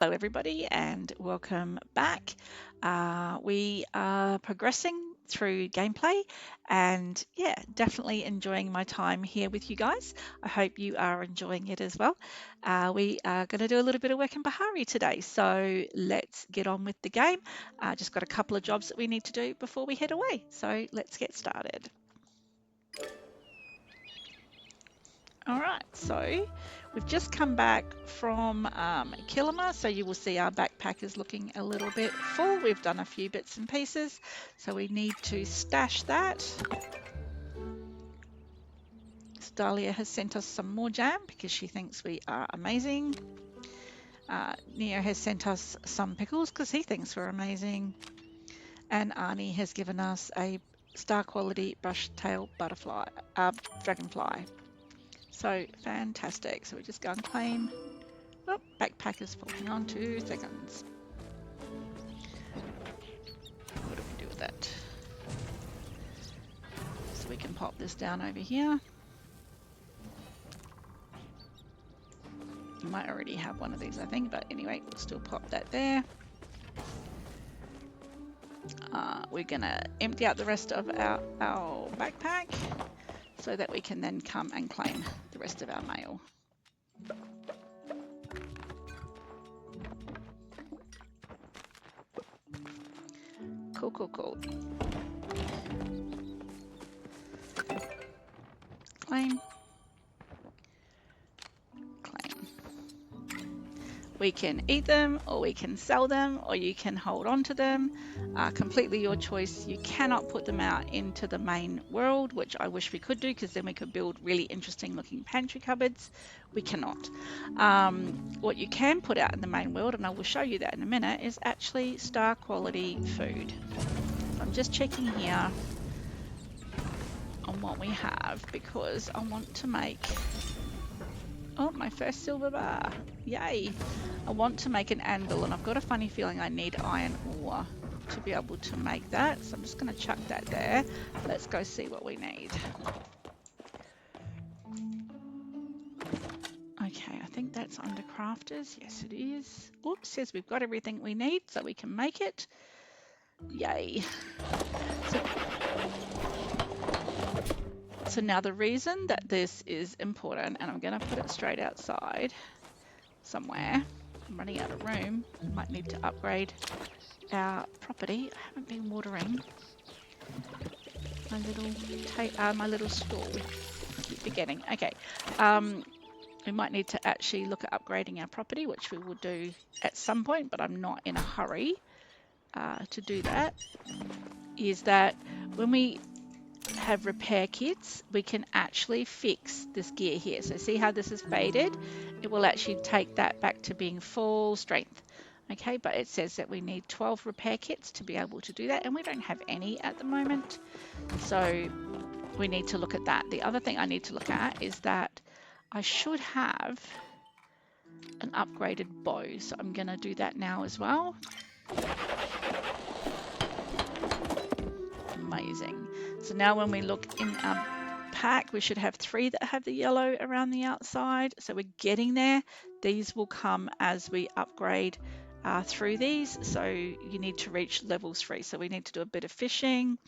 Hello, everybody, and welcome back. We are progressing through gameplay, and yeah, definitely enjoying my time here with you guys. I hope you are enjoying it as well. We are going to do a little bit of work in Bahari today, so let's get on with the game. Just got a couple of jobs that we need to do before we head away, so let's get started. All right, so we've just come back from Kilima, so you will see our backpack is looking a little bit full. We've done a few bits and pieces, so we need to stash that. Dahlia has sent us some more jam because she thinks we are amazing. Neo has sent us some pickles because he thinks we're amazing. And Arnie has given us a star quality brush tail butterfly, dragonfly. So fantastic. So we just go and claim. Oh, backpack is full. Hang on 2 seconds. What do we do with that? So we can pop this down over here. You might already have one of these, I think, but anyway, we'll still pop that there. We're gonna empty out the rest of our backpack so that we can then come and claim the rest of our mail. Cool, cool, cool. Claim. Claim. We can eat them, or we can sell them, or you can hold on to them. Completely your choice. You cannot put them out into the main world, which I wish we could do, because then we could build really interesting looking pantry cupboards. We cannot. What you can put out in the main world, and I will show you that in a minute, is actually star quality food. So I'm just checking here on what we have, because I want to make... Oh, my first silver bar. Yay. I want to make an anvil, and I've got a funny feeling I need iron ore to be able to make that. So I'm just going to chuck that there. Let's go see what we need. Okay, I think that's under crafters. Yes, it is. Oops, says we've got everything we need, so we can make it. Yay. So now the reason that this is important, and I'm going to put it straight outside somewhere. I'm running out of room. Might need to upgrade our property. I haven't been watering my little stall. Keep forgetting. Okay. We might need to actually look at upgrading our property, which we will do at some point, but I'm not in a hurry to do that. Is that when we have repair kits, we can actually fix this gear here. So see how this is faded? It will actually take that back to being full strength. Okay, but it says that we need 12 repair kits to be able to do that, and we don't have any at the moment. So we need to look at that. The other thing I need to look at is that I should have an upgraded bow. So I'm going to do that now as well. Amazing. So now when we look in our pack, we should have 3 that have the yellow around the outside. So we're getting there. These will come as we upgrade through these. So you need to reach level 3. So we need to do a bit of fishing.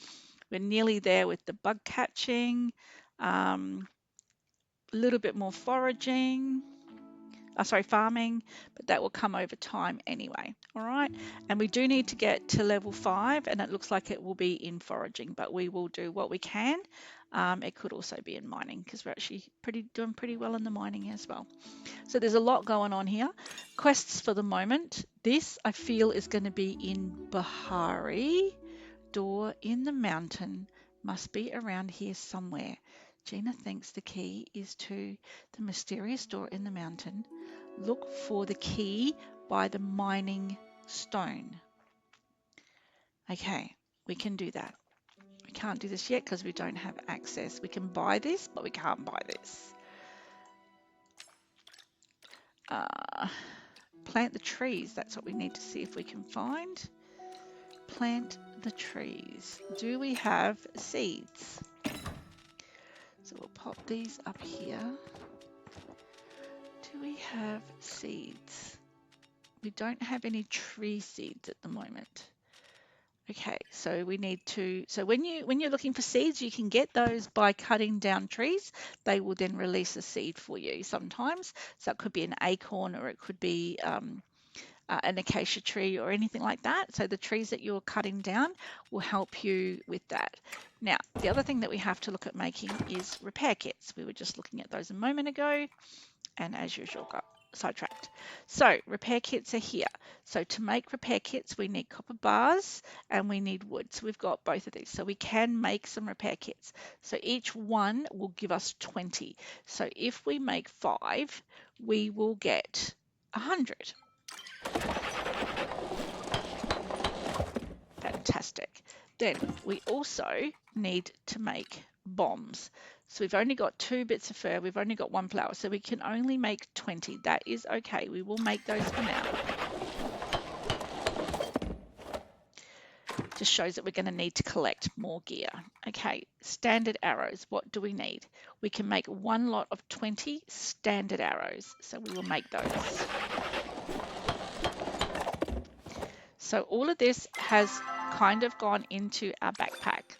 We're nearly there with the bug catching. A little bit more foraging. Farming, but that will come over time anyway. All right, and we do need to get to level 5, and it looks like it will be in foraging, but we will do what we can. It could also be in mining, because we're actually doing pretty well in the mining as well. So there's a lot going on here. Quests for the moment. This I feel is going to be in Bahari. Door in the mountain must be around here somewhere. Gina thinks the key is to the mysterious door in the mountain. Look for the key by the mining stone. Okay, we can do that. We can't do this yet because we don't have access. We can buy this, but we can't buy this. Plant the trees. That's what we need to see if we can find. Plant the trees. Do we have seeds? So we'll pop these up here. Do we have seeds? We don't have any tree seeds at the moment. Okay, so we need to, so when you're looking for seeds, you can get those by cutting down trees. They will then release a seed for you sometimes. So it could be an acorn, or it could be an acacia tree or anything like that. So the trees that you're cutting down will help you with that. Now, the other thing that we have to look at making is repair kits. We were just looking at those a moment ago, and as usual got sidetracked. So repair kits are here. So to make repair kits, we need copper bars and we need wood. So we've got both of these. So we can make some repair kits. So each one will give us 20. So if we make 5, we will get 100. Fantastic. Then we also need to make bombs. So we've only got 2 bits of fur, we've only got 1 flower, so we can only make 20. That is okay, we will make those for now. Just shows that we're going to need to collect more gear. Okay, standard arrows, what do we need? We can make 1 lot of 20 standard arrows, so we will make those. So all of this has kind of gone into our backpack.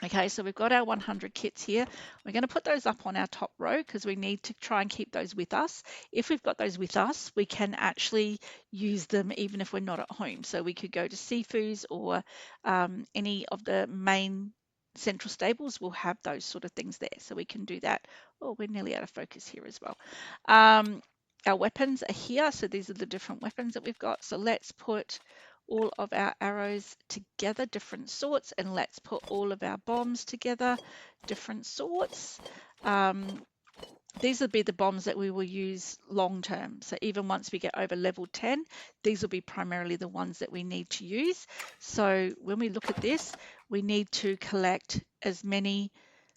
Okay, so we've got our 100 kits here. We're going to put those up on our top row because we need to try and keep those with us. If we've got those with us, we can actually use them even if we're not at home. So we could go to Seafoods or any of the main central stables will have those sort of things there. So we can do that. Oh, we're nearly out of focus here as well. Our weapons are here. So these are the different weapons that we've got. So let's put all of our arrows together, different sorts, and let's put all of our bombs together, different sorts. These will be the bombs that we will use long term. So even once we get over level 10, these will be primarily the ones that we need to use. So when we look at this, we need to collect as many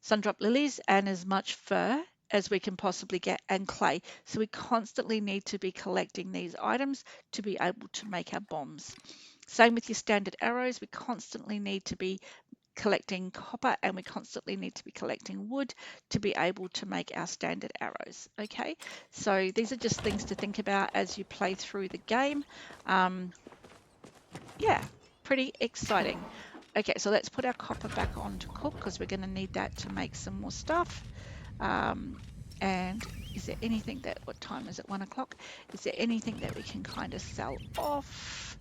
sundrop lilies and as much fur as we can possibly get, and clay. So we constantly need to be collecting these items to be able to make our bombs. Same with your standard arrows, we constantly need to be collecting copper and we constantly need to be collecting wood to be able to make our standard arrows. Okay, so these are just things to think about as you play through the game. Yeah, pretty exciting. Okay, so let's put our copper back on to cook because we're going to need that to make some more stuff. And is there anything that, what time is it, 1 o'clock? Is there anything that we can kind of sell off?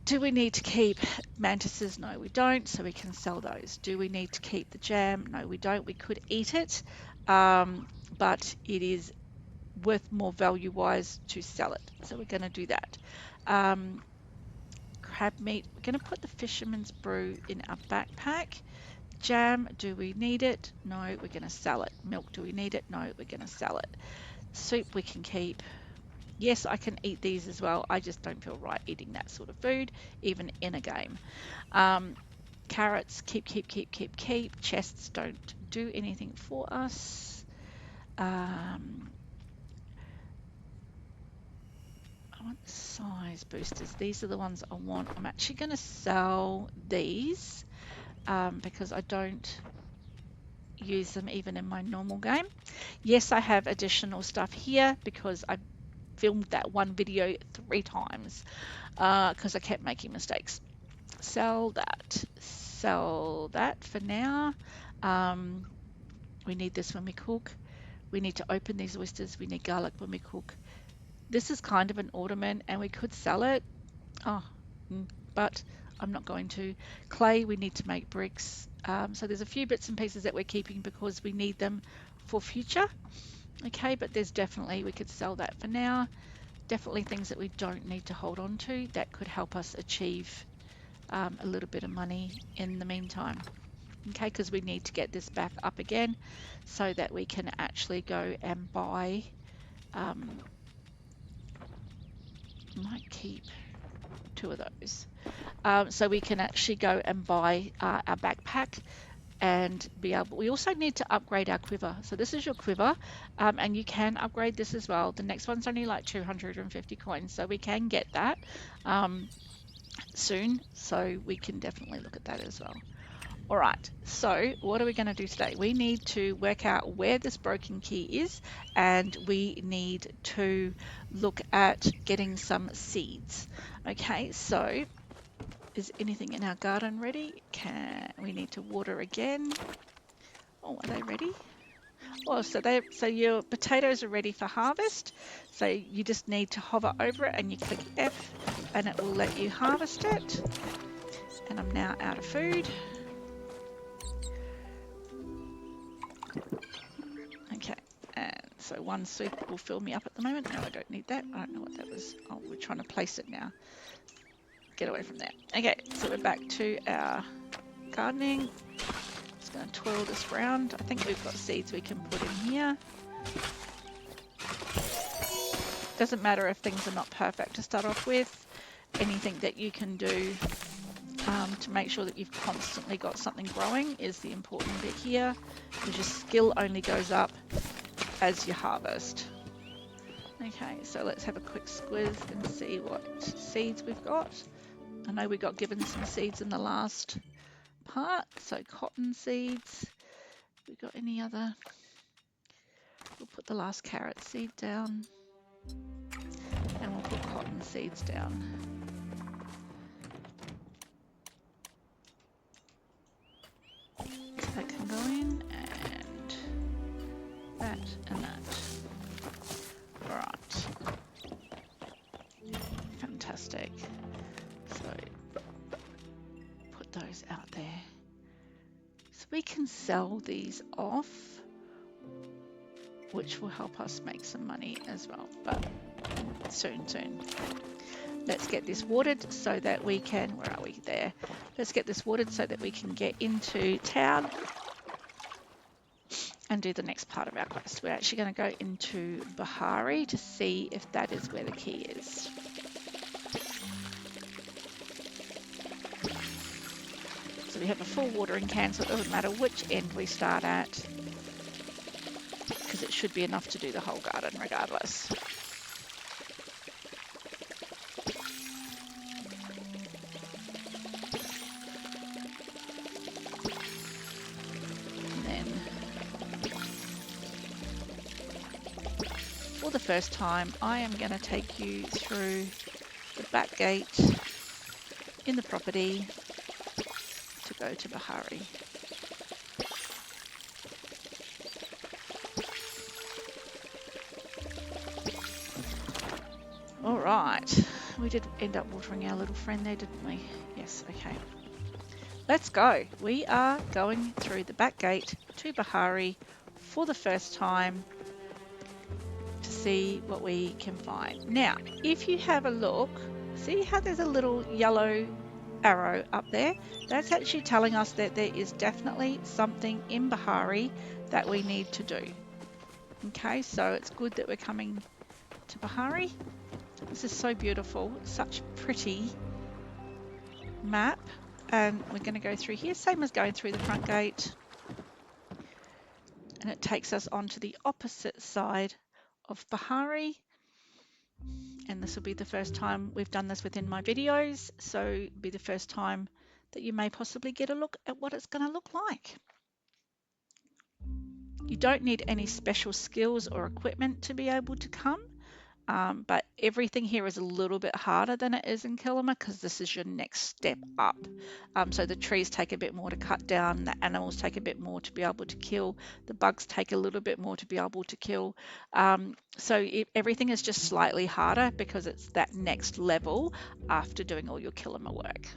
Do we need to keep mantises? No, we don't, so we can sell those. Do we need to keep the jam? No, we don't. We could eat it, but it is worth more value-wise to sell it, so we're going to do that. Crab meat, we're going to put the fisherman's brew in our backpack. Jam, do we need it? No, we're going to sell it. Milk, do we need it? No, we're going to sell it. Soup we can keep. Yes, I can eat these as well. I just don't feel right eating that sort of food, even in a game. Carrots, keep. Chests don't do anything for us. I want size boosters. These are the ones I want. I'm actually going to sell these because I don't use them even in my normal game. Yes, I have additional stuff here because I filmed that one video 3 times because I kept making mistakes. Sell that for now. We need this when we cook. We need to open these oysters. We need garlic when we cook. This is kind of an ornament and we could sell it. But I'm not going to. Clay, we need to make bricks. So there's a few bits and pieces that we're keeping because we need them for future. Okay, but there's definitely, we could sell that for now. Definitely things that we don't need to hold on to that could help us achieve a little bit of money in the meantime. Okay, because we need to get this back up again so that we can actually go and buy, might keep 2 of those. So we can actually go and buy our backpack and be able, we also need to upgrade our quiver. So this is your quiver and you can upgrade this as well. The next one's only like 250 coins, so we can get that soon, so we can definitely look at that as well. All right, so what are we going to do today? We need to work out where this broken key is, and we need to look at getting some seeds. Okay, so is anything in our garden ready? We need to water again. Oh, are they ready? Well, so your potatoes are ready for harvest. So you just need to hover over it and you click F and it will let you harvest it. And I'm now out of food. Okay, and so one soup will fill me up at the moment. No, I don't need that. I don't know what that was. Oh, we're trying to place it now. Get away from there. Okay, so we're back to our gardening. Just going to twirl this round. I think we've got seeds we can put in here. Doesn't matter if things are not perfect to start off with. Anything that you can do to make sure that you've constantly got something growing is the important bit here, because your skill only goes up as you harvest. Okay, so let's have a quick squiz and see what seeds we've got. I know we got given some seeds in the last part, so cotton seeds. We got any other? We'll put the last carrot seed down, and we'll put cotton seeds down. So that can go in, and that and that. All right. Fantastic. So put those out there. So we can sell these off, which will help us make some money as well, but soon. Let's get this watered so that we can, where are we? There. Let's get this watered so that we can get into town and do the next part of our quest. We're actually going to go into Bahari to see if that is where the key is. So we have a full watering can, so it doesn't matter which end we start at, because it should be enough to do the whole garden regardless. For the first time, I am going to take you through the back gate in the property to go to Bahari. All right, we did end up watering our little friend there, didn't we? Yes, okay. Let's go. We are going through the back gate to Bahari for the first time to see what we can find. Now, if you have a look, see how there's a little yellow arrow up there? That's actually telling us that there is definitely something in Bahari that we need to do. Okay, so it's good that we're coming to Bahari. This is so beautiful, such a pretty map. And we're going to go through here, same as going through the front gate. And it takes us onto the opposite side of Bahari. And this will be the first time we've done this within my videos, so it'll be the first time that you may possibly get a look at what it's going to look like. You don't need any special skills or equipment to be able to come, but everything here is a little bit harder than it is in Kilima because this is your next step up. So the trees take a bit more to cut down, the animals take a bit more to be able to kill, the bugs take a little bit more to be able to kill. Everything is just slightly harder because it's that next level after doing all your Kilima work.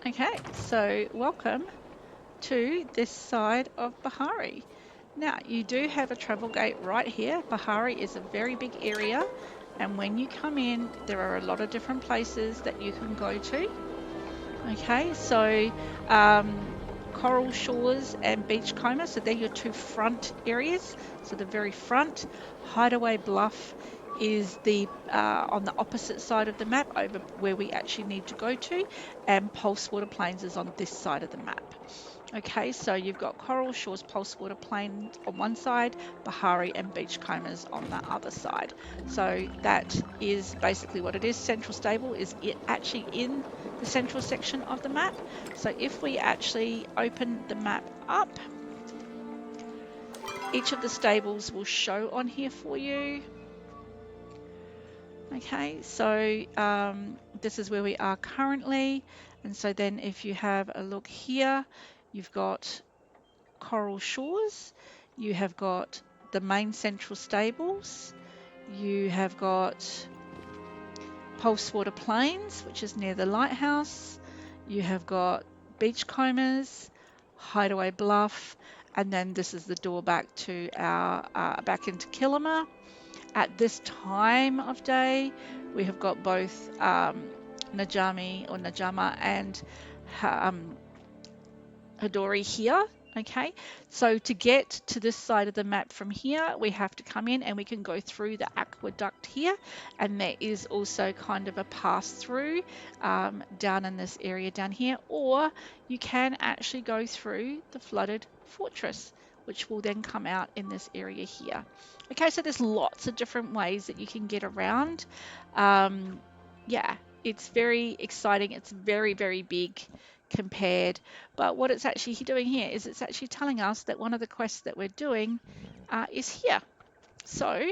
Okay, so welcome to this side of Bahari. Now, you do have a travel gate right here. Bahari is a very big area, and when you come in, there are a lot of different places that you can go to. Okay, so Coral Shores and Beachcomber, so they're your two front areas. So the very front, Hideaway Bluff is the on the opposite side of the map over where we actually need to go to, and Pulse Water Plains is on this side of the map. Okay, so you've got coral shores, pulse water plain on one side, Bahari and beachcombers on the other side. So that is basically what it is. Central stable is actually in the central section of the map. So if we actually open the map up, each of the stables will show on here for you. Okay, so this is where we are currently. And so then if you have a look here, you've got Coral Shores, you have got the main central stables, you have got Pulsewater Plains, which is near the lighthouse, you have got Beachcombers, Hideaway Bluff, and then this is the door back to our back into Killamur. At this time of day, we have got both Najami or Najama and Hadori here. Okay, so to get to this side of the map from here, we have to come in and we can go through the aqueduct here, and there is also kind of a pass through down in this area down here, or you can actually go through the flooded fortress, which will then come out in this area here. Okay, so there's lots of different ways that you can get around. Yeah, it's very exciting. It's very, very big compared, but what it's actually doing here is it's actually telling us that one of the quests that we're doing is here. So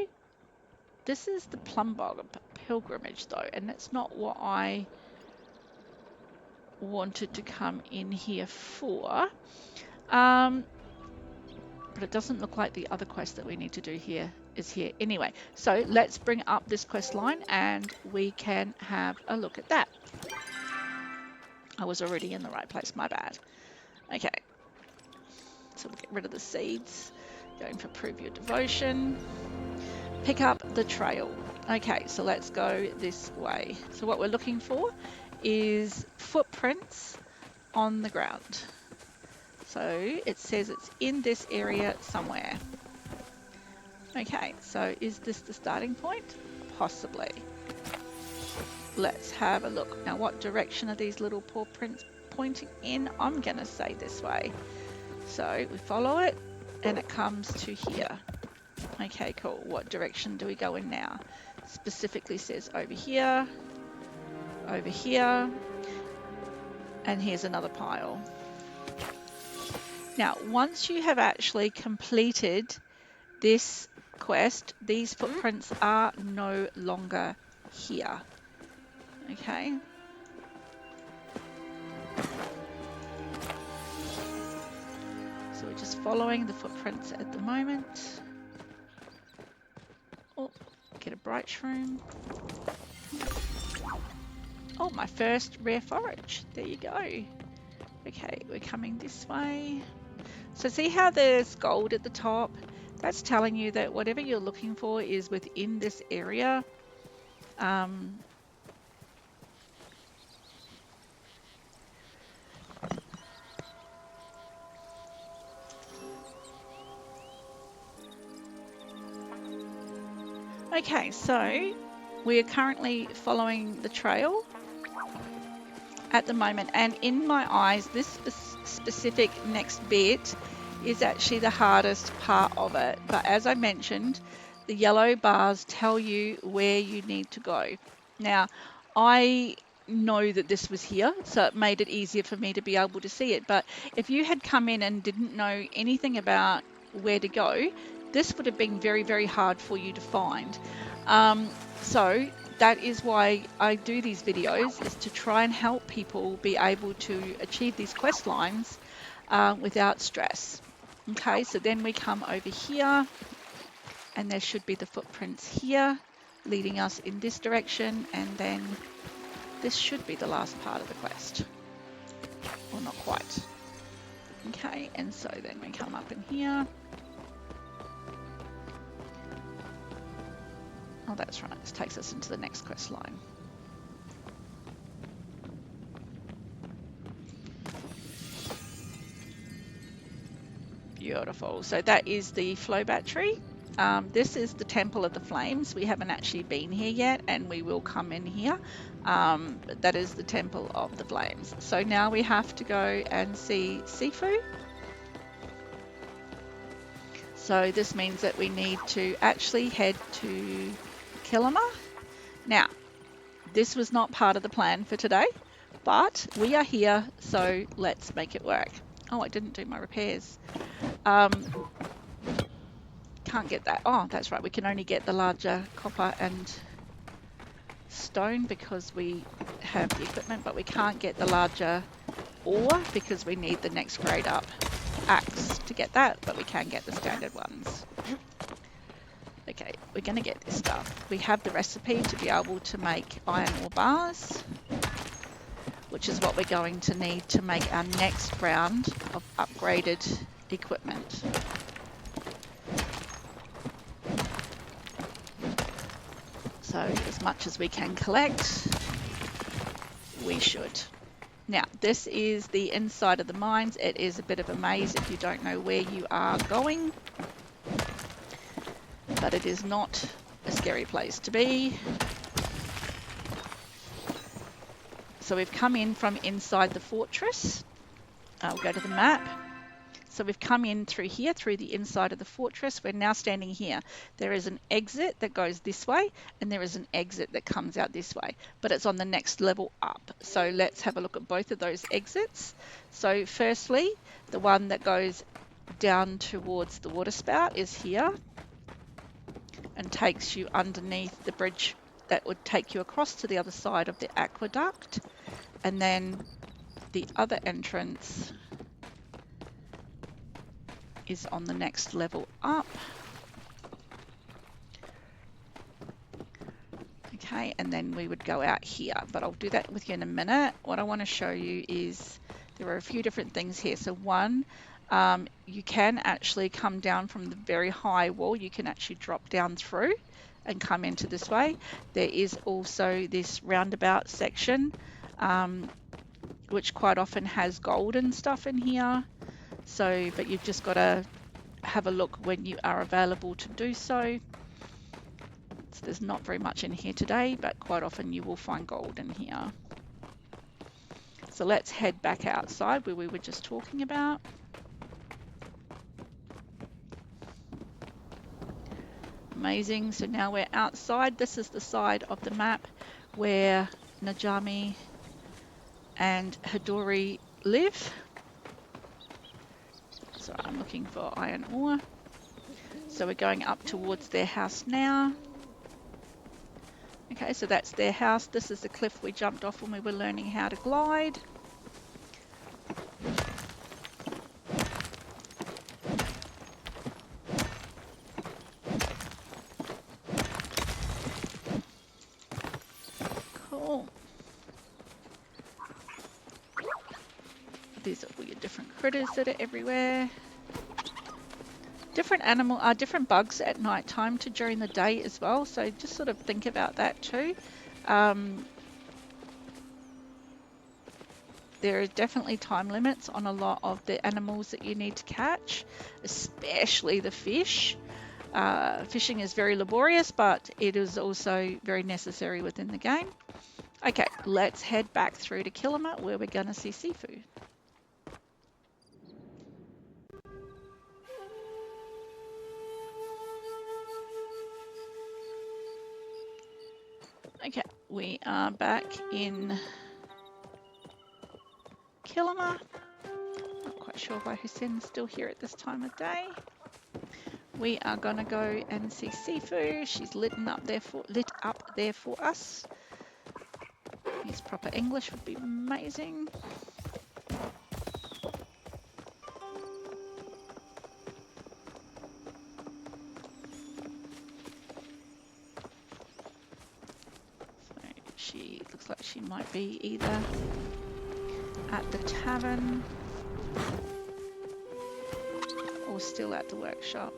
this is the Plumbehound Pilgrimage though, and that's not what I wanted to come in here for, but it doesn't look like the other quest that we need to do here is here anyway. So let's bring up this quest line and we can have a look at that. I was already in the right place, my bad. Okay, so we'll get rid of the seeds. Going for prove your devotion. Pick up the trail. Okay, so let's go this way. So what we're looking for is footprints on the ground. So it says it's in this area somewhere. Okay, so is this the starting point? Possibly. Let's have a look. Now, what direction are these little paw prints pointing in? I'm going to say this way. So we follow it and it comes to here. Okay, cool. What direction do we go in now? Specifically says over here, and here's another pile. Now, once you have actually completed this quest, these footprints are no longer here. Okay. So we're just following the footprints at the moment. Oh, get a bright shroom. Oh, my first rare forage. There you go. Okay, we're coming this way. So see how there's gold at the top? That's telling you that whatever you're looking for is within this area. Okay, so we are currently following the trail at the moment, and in my eyes, this specific next bit is actually the hardest part of it. But as I mentioned, the yellow bars tell you where you need to go. Now, I know that this was here, so it made it easier for me to be able to see it. But if you had come in and didn't know anything about where to go, this would have been very, very hard for you to find. So that is why I do these videos, is to try and help people be able to achieve these quest lines without stress. Okay, so then we come over here and there should be the footprints here leading us in this direction, and then this should be the last part of the quest. Well, not quite. Okay, and so then we come up in here. Oh, that's right. This takes us into the next quest line. Beautiful. So that is the flow battery. This is the Temple of the Flames. We haven't actually been here yet, and we will come in here That is the Temple of the Flames. So now we have to go and see Sifu. So this means that we need to actually head to Kilima. Now, this was not part of the plan for today, but we are here, so let's make it work. Oh, I didn't do my repairs. Can't get that. Oh, that's right. We can only get the larger copper and stone because we have the equipment, but we can't get the larger ore because we need the next grade up axe to get that, but we can get the standard ones. Okay, we're going to get this stuff. We have the recipe to be able to make iron ore bars, which is what we're going to need to make our next round of upgraded equipment. So as much as we can collect, we should. Now, this is the inside of the mines. It is a bit of a maze if you don't know where you are going, but it is not a scary place to be. So we've come in from inside the fortress. I'll go to the map. So we've come in through here, through the inside of the fortress. We're now standing here. There is an exit that goes this way, and there is an exit that comes out this way, but it's on the next level up. So let's have a look at both of those exits. So firstly, the one that goes down towards the water spout is here and takes you underneath the bridge that would take you across to the other side of the aqueduct. And then the other entrance is on the next level up. Okay, and then we would go out here, but I'll do that with you in a minute. What I want to show you is there are a few different things here. So one, you can actually come down from the very high wall. You can actually drop down through and come into this way. There is also this roundabout section, which quite often has gold and stuff in here. So, but you've just got to have a look when you are available to do so. So there's not very much in here today, but quite often you will find gold in here. So let's head back outside where we were just talking about. Amazing. So now we're outside. This is the side of the map where Najami and Hidori live. So I'm looking for iron ore. So we're going up towards their house now. Okay, so that's their house. This is the cliff we jumped off when we were learning how to glide. Cool. These are all your different critters that are everywhere. Different bugs at night time to during the day as well. So just sort of think about that too. There are definitely time limits on a lot of the animals that you need to catch, especially the fish. Fishing is very laborious, but it is also very necessary within the game. Okay, let's head back through to Kilima where we're going to see Sifu. Okay, we are back in Kilima. Not quite sure why Hussein's still here at this time of day. We are going to go and see Sifu. She's lit up there for us. Use proper English would be amazing. So she looks like she might be either at the tavern or still at the workshop.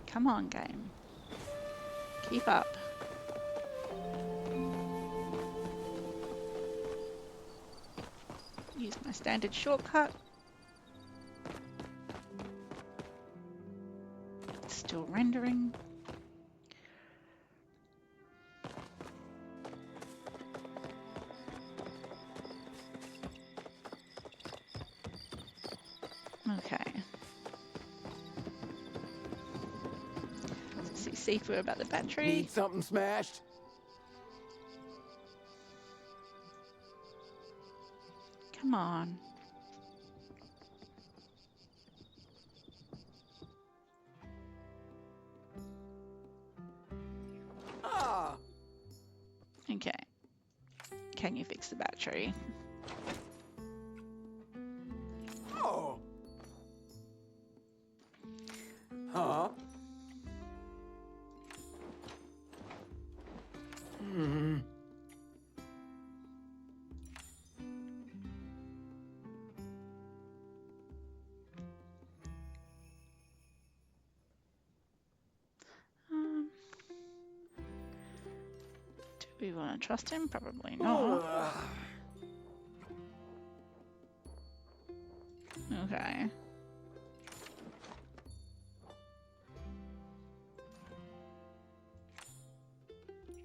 Come on, game. Keep up. Use my standard shortcut. It's still rendering. Okay. So see Sifu about the battery. Need something smashed? Come on. Ah! Okay. Can you fix the battery? Oh! Huh? Hmm. Do we want to trust him? Probably not. Okay.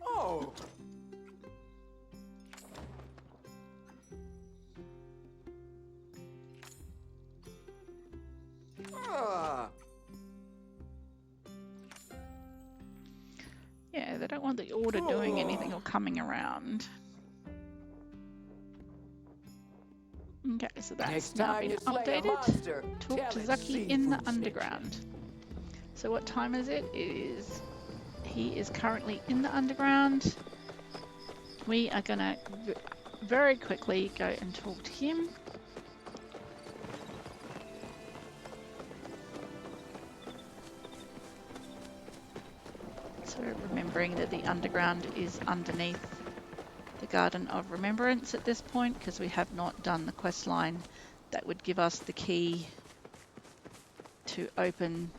Oh! Ah! Yeah, they don't want the order doing anything or coming around. Okay, so that's Next now time been you slay a updated. monster, Talk to tell it Zeki in the Seafood sent you. underground. So what time is it? He is currently in the underground. We are gonna very quickly go and talk to him. So remembering that the underground is underneath the Garden of Remembrance at this point, because we have not done the quest line that would give us the key to open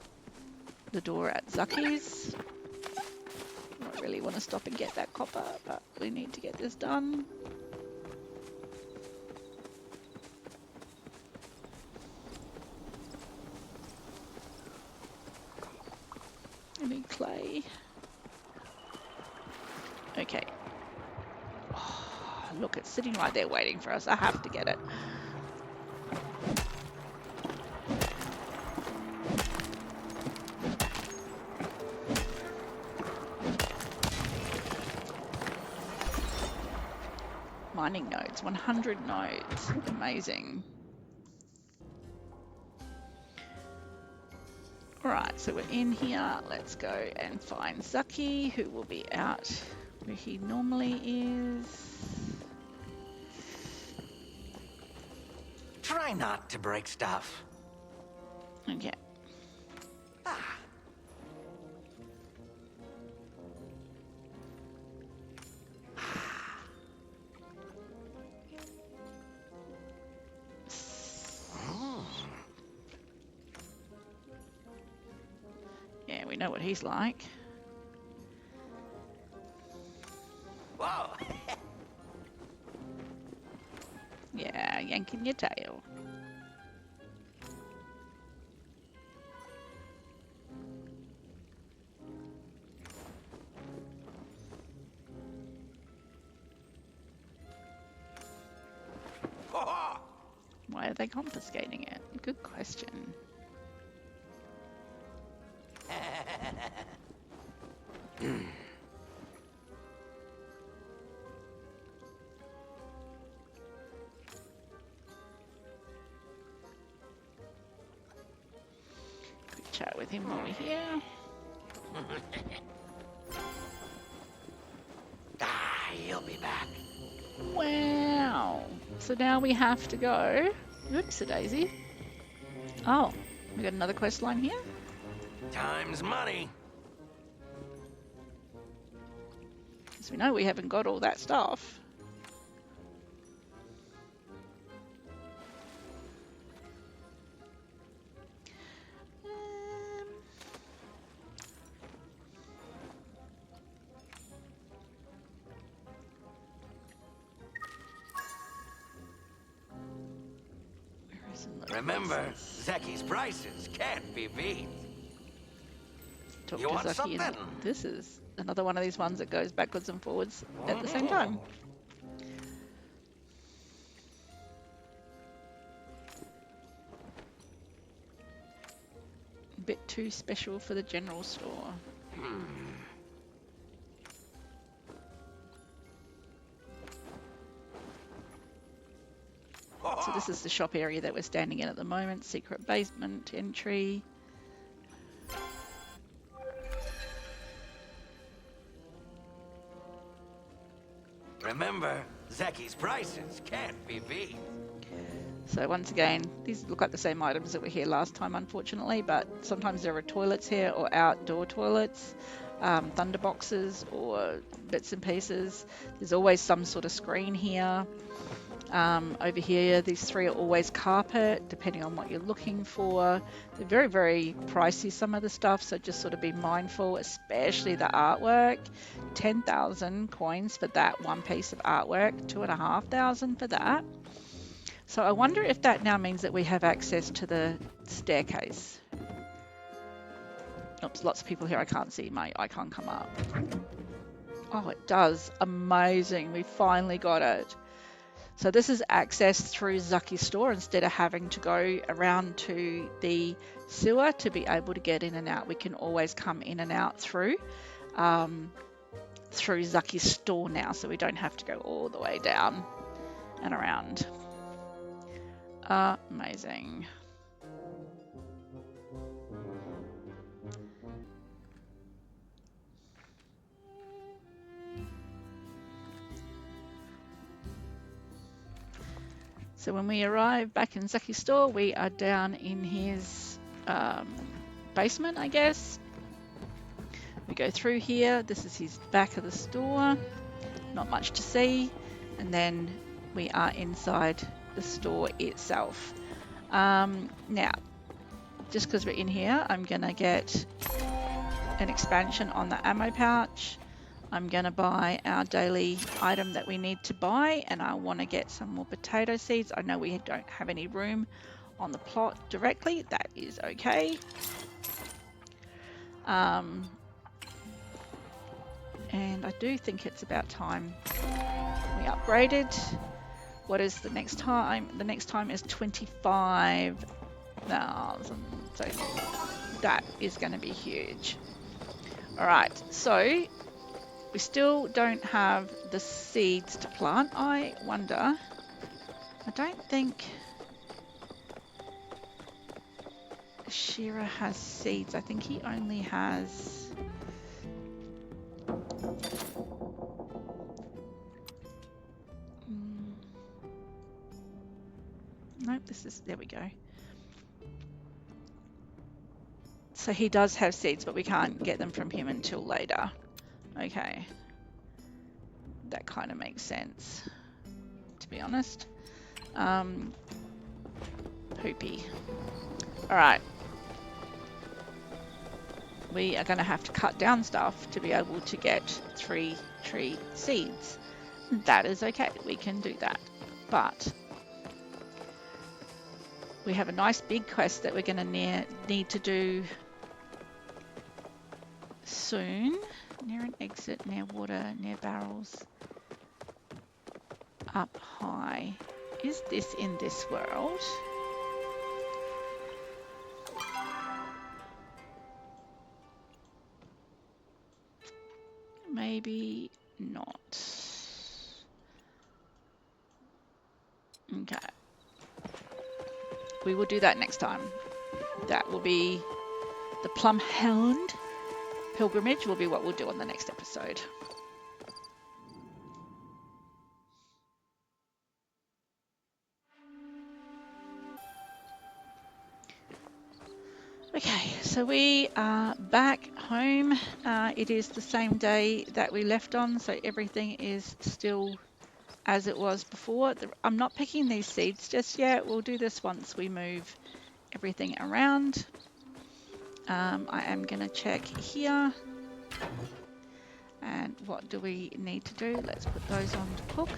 the door at Zeki's. I don't really want to stop and get that copper, but we need to get this done. I need clay. Okay. Oh, look, it's sitting right there waiting for us. I have to get it. Mining nodes, 100 nodes. Amazing. Alright, so we're in here. Let's go and find Zeki, who will be out where he normally is. Try not to break stuff. Okay. Yeah, we know what he's like. Whoa! Yeah, yanking your tail. Why are they confiscating it? Good question. Quick chat with him while we're here. He'll be back. Wow. So now we have to go. Oops, a daisy. Oh, we got another quest line here. Time's money. Because we know we haven't got all that stuff. Where is it? Remember, Zeki's prices can't be beat. Talk You to want Zeki. something? This is another one of these ones that goes backwards and forwards at the same time. bit too special for the general store. So this is the shop area that we're standing in at the moment. Secret basement entry. Remember, Zeki's prices can't be beat. So once again, these look like the same items that were here last time, unfortunately, but sometimes there are toilets here or outdoor toilets, thunder boxes or bits and pieces. There's always some sort of screen here. Over here, these three are always carpet, depending on what you're looking for. They're very, very pricey, some of the stuff, so just sort of be mindful, especially the artwork. 10,000 coins for that one piece of artwork, 2,500 for that. So I wonder if that now means that we have access to the staircase. Oops, lots of people here. I can't see my icon come up. Oh, it does. Amazing. We finally got it. So this is accessed through Zeki's store instead of having to go around to the sewer to be able to get in and out. We can always come in and out through Zeki's store now, so we don't have to go all the way down and around. Amazing. So when we arrive back in Zeki's store, we are down in his basement, I guess. We go through here. This is his back of the store. Not much to see. And then we are inside the store itself. Now, just because we're in here, I'm going to get an expansion on the ammo pouch. I'm going to buy our daily item that we need to buy, and I want to get some more potato seeds. I know we don't have any room on the plot directly. That is okay. And I do think it's about time we upgraded. What is the next time? The next time is 25,000. So that is going to be huge. All right, so we still don't have the seeds to plant. I wonder, I don't think Shira has seeds. I think he only has... Nope, this is, there we go. So he does have seeds, but we can't get them from him until later. Okay. That kind of makes sense, to be honest. Poopy. Alright. We are going to have to cut down stuff to be able to get 3 tree seeds. That is okay, we can do that. But we have a nice big quest that we're going to need to do soon. Near an exit, near water, near barrels. Up high. Is this in this world? Maybe not. Okay. We will do that next time. That will be the Plumbehound Pilgrimage will be what we'll do on the next episode. Okay, so we are back home. It is the same day that we left on, so everything is still as it was before. I'm not picking these seeds just yet. We'll do this once we move everything around. I am going to check here. And what do we need to do? Let's put those on to cook.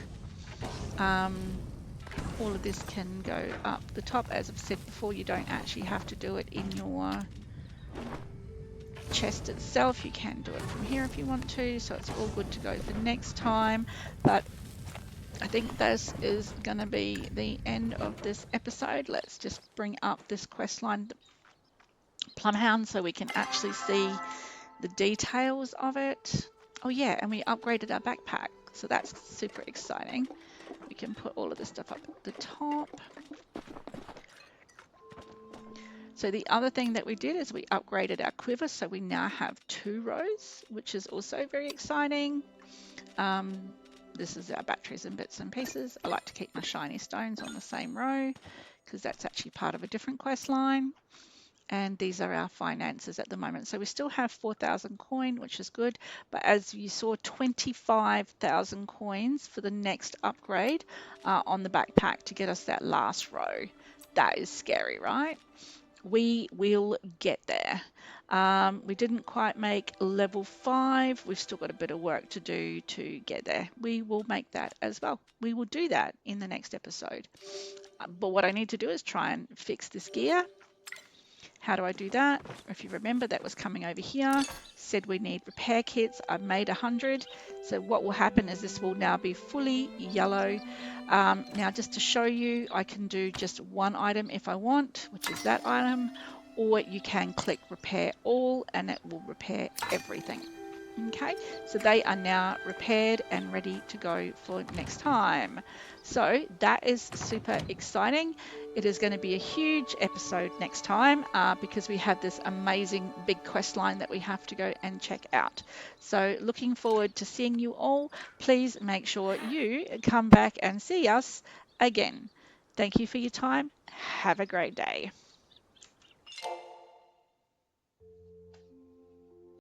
All of this can go up the top. As I've said before, you don't actually have to do it in your chest itself. You can do it from here if you want to, so it's all good to go for next time. But I think this is going to be the end of this episode. Let's just bring up this quest line, Plumhound so we can actually see the details of it. Oh yeah, and we upgraded our backpack, so that's super exciting. We can put all of this stuff up at the top. So the other thing that we did is we upgraded our quiver, so we now have 2 rows, which is also very exciting. This is our batteries and bits and pieces. I like to keep my shiny stones on the same row because that's actually part of a different quest line. And these are our finances at the moment. So we still have 4,000 coin, which is good. But as you saw, 25,000 coins for the next upgrade on the backpack to get us that last row. That is scary, right? We will get there. We didn't quite make level 5. We've still got a bit of work to do to get there. We will make that as well. We will do that in the next episode. But what I need to do is try and fix this gear. How do I do that? If you remember, that was coming over here, said we need repair kits. I've made 100. So what will happen is this will now be fully yellow. Now just to show you, I can do just one item if I want, which is that item, or you can click repair all and it will repair everything. Okay, so they are now repaired and ready to go for next time. So that is super exciting. It is going to be a huge episode next time because we have this amazing big quest line that we have to go and check out. So looking forward to seeing you all. Please make sure you come back and see us again. Thank you for your time. Have a great day.